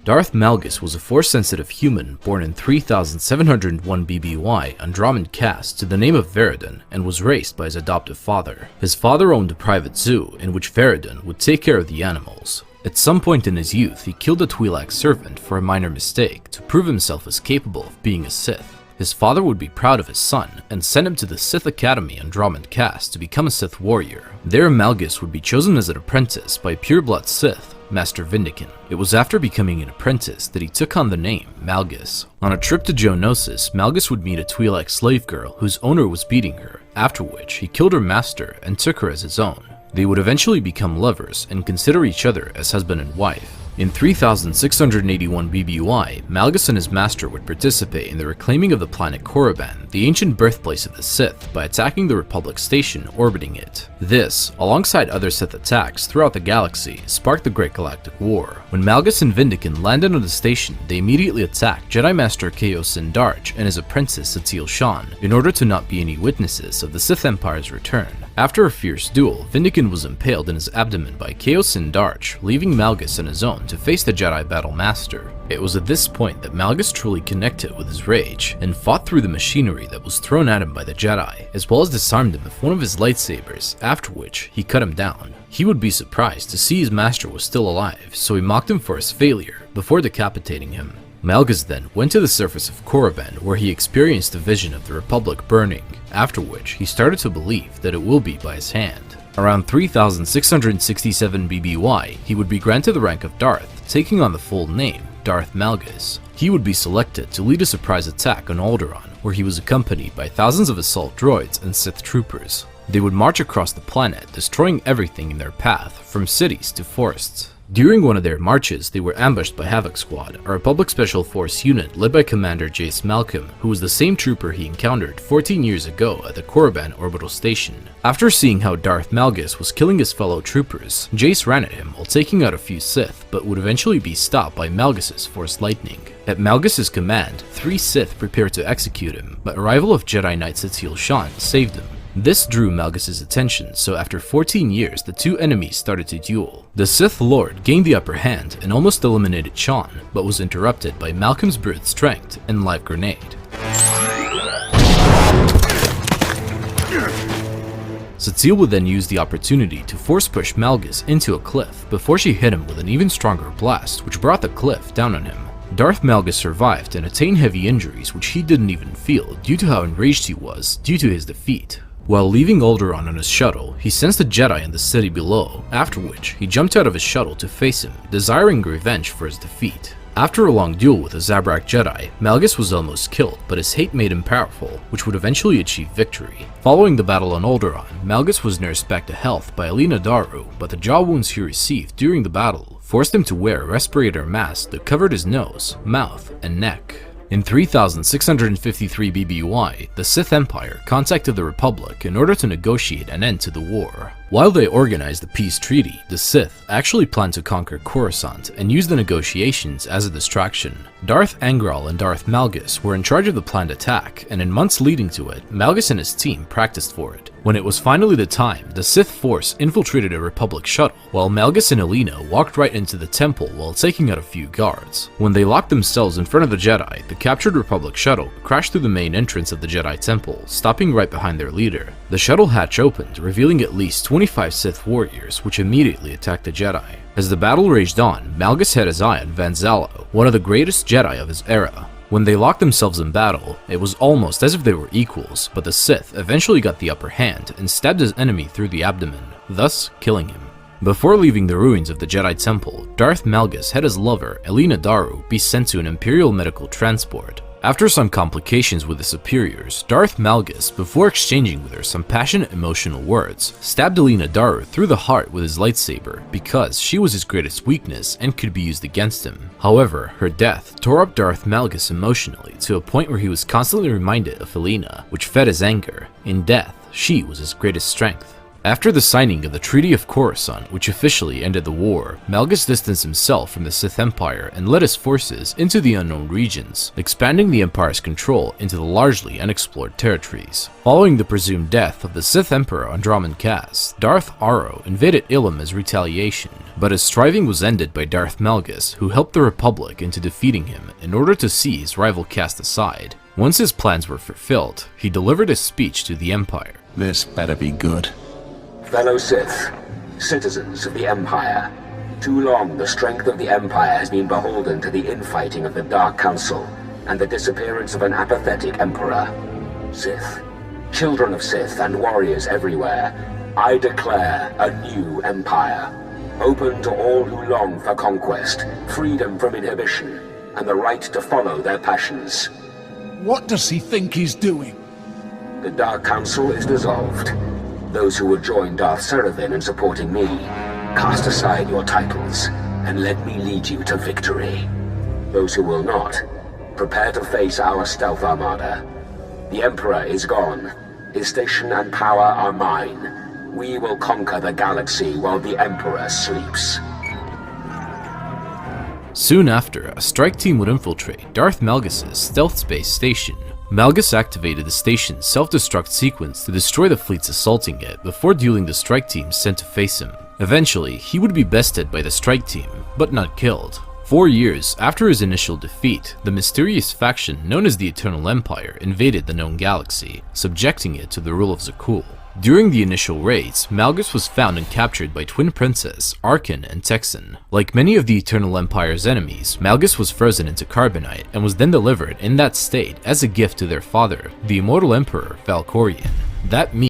Darth Malgus was a Force-sensitive human born in 3701 BBY on Andromeda caste to the name of Veridon and was raised by his adoptive father. His father owned a private zoo in which Veridon would take care of the animals. At some point in his youth, he killed a Twi'lek servant for a minor mistake to prove himself as capable of being a Sith. His father would be proud of his son and send him to the Sith Academy Andromeda caste to become a Sith warrior. There, Malgus would be chosen as an apprentice by a pureblood Sith, Master Vindican. It was after becoming an apprentice that he took on the name Malgus. On a trip to Geonosis, Malgus would meet a Twi'lek slave girl whose owner was beating her, after which he killed her master and took her as his own. They would eventually become lovers and consider each other as husband and wife. In 3681 BBY, Malgus and his master would participate in the reclaiming of the planet Korriban, the ancient birthplace of the Sith, by attacking the Republic station orbiting it. This, alongside other Sith attacks throughout the galaxy, sparked the Great Galactic War. When Malgus and Vindican landed on the station, they immediately attacked Jedi Master Keo-Sin Darch and his apprentice Satele Shan, in order to not be any witnesses of the Sith Empire's return. After a fierce duel, Vindican was impaled in his abdomen by Keo-Sin Darch, leaving Malgus on his own to face the Jedi Battle Master. It was at this point that Malgus truly connected with his rage, and fought through the machinery that was thrown at him by the Jedi, as well as disarmed him with one of his lightsabers, after which he cut him down. He would be surprised to see his master was still alive, so he mocked him for his failure, before decapitating him. Malgus then went to the surface of Korriban, where he experienced a vision of the Republic burning, after which he started to believe that it will be by his hand. Around 3667 BBY, he would be granted the rank of Darth, taking on the full name, Darth Malgus. He would be selected to lead a surprise attack on Alderaan, where he was accompanied by thousands of assault droids and Sith troopers. They would march across the planet, destroying everything in their path, from cities to forests. During one of their marches, they were ambushed by Havoc Squad, a Republic Special Force unit led by Commander Jace Malcolm, who was the same trooper he encountered 14 years ago at the Korriban orbital station. After seeing how Darth Malgus was killing his fellow troopers, Jace ran at him while taking out a few Sith, but would eventually be stopped by Malgus's Force Lightning. At Malgus's command, 3 Sith prepared to execute him, but arrival of Jedi Knight Satele Shan saved him. This drew Malgus's attention, so after 14 years, the two enemies started to duel. The Sith Lord gained the upper hand and almost eliminated Shan, but was interrupted by Malcolm's brute strength and live grenade. Satele would then use the opportunity to force push Malgus into a cliff before she hit him with an even stronger blast, which brought the cliff down on him. Darth Malgus survived and attained heavy injuries which he didn't even feel due to how enraged he was due to his defeat. While leaving Alderaan on his shuttle, he sensed a Jedi in the city below, after which he jumped out of his shuttle to face him, desiring revenge for his defeat. After a long duel with a Zabrak Jedi, Malgus was almost killed, but his hate made him powerful, which would eventually achieve victory. Following the battle on Alderaan, Malgus was nursed back to health by Alina Daru, but the jaw wounds he received during the battle forced him to wear a respirator mask that covered his nose, mouth, and neck. In 3653 BBY, the Sith Empire contacted the Republic in order to negotiate an end to the war. While they organized the peace treaty, the Sith actually planned to conquer Coruscant and use the negotiations as a distraction. Darth Angral and Darth Malgus were in charge of the planned attack, and in months leading to it, Malgus and his team practiced for it. When it was finally the time, the Sith force infiltrated a Republic shuttle, while Malgus and Alina walked right into the temple while taking out a few guards. When they locked themselves in front of the Jedi, the captured Republic shuttle crashed through the main entrance of the Jedi temple, stopping right behind their leader. The shuttle hatch opened, revealing at least 25 Sith warriors, which immediately attacked the Jedi. As the battle raged on, Malgus had his eye on Van Zalo, one of the greatest Jedi of his era. When they locked themselves in battle, it was almost as if they were equals, but the Sith eventually got the upper hand and stabbed his enemy through the abdomen, thus killing him. Before leaving the ruins of the Jedi Temple, Darth Malgus had his lover, Alina Daru, be sent to an Imperial medical transport. After some complications with the superiors, Darth Malgus, before exchanging with her some passionate emotional words, stabbed Alina Daru through the heart with his lightsaber because she was his greatest weakness and could be used against him. However, her death tore up Darth Malgus emotionally to a point where he was constantly reminded of Alina, which fed his anger. In death, she was his greatest strength. After the signing of the Treaty of Coruscant, which officially ended the war, Malgus distanced himself from the Sith Empire and led his forces into the unknown regions, expanding the Empire's control into the largely unexplored territories. Following the presumed death of the Sith Emperor Andromen Cass, Darth Aro invaded Ilum as retaliation, but his striving was ended by Darth Malgus, who helped the Republic into defeating him in order to see his rival cast aside. Once his plans were fulfilled, he delivered a speech to the Empire. This better be good. Fellow Sith, citizens of the Empire, too long the strength of the Empire has been beholden to the infighting of the Dark Council and the disappearance of an apathetic Emperor. Sith, children of Sith and warriors everywhere, I declare a new Empire, open to all who long for conquest, freedom from inhibition, and the right to follow their passions. What does he think he's doing? The Dark Council is dissolved. Those who will join Darth Seraphim in supporting me, cast aside your titles, and let me lead you to victory. Those who will not, prepare to face our stealth armada. The Emperor is gone. His station and power are mine. We will conquer the galaxy while the Emperor sleeps. Soon after, a strike team would infiltrate Darth Malgus' stealth space station. Malgus activated the station's self-destruct sequence to destroy the fleets assaulting it before dueling the strike team sent to face him. Eventually, he would be bested by the strike team, but not killed. 4 years after his initial defeat, the mysterious faction known as the Eternal Empire invaded the known galaxy, subjecting it to the rule of Zakul. During the initial raids, Malgus was found and captured by Twin Princess, Arkin, and Texan. Like many of the Eternal Empire's enemies, Malgus was frozen into carbonite and was then delivered in that state as a gift to their father, the immortal Emperor Valkorion. That means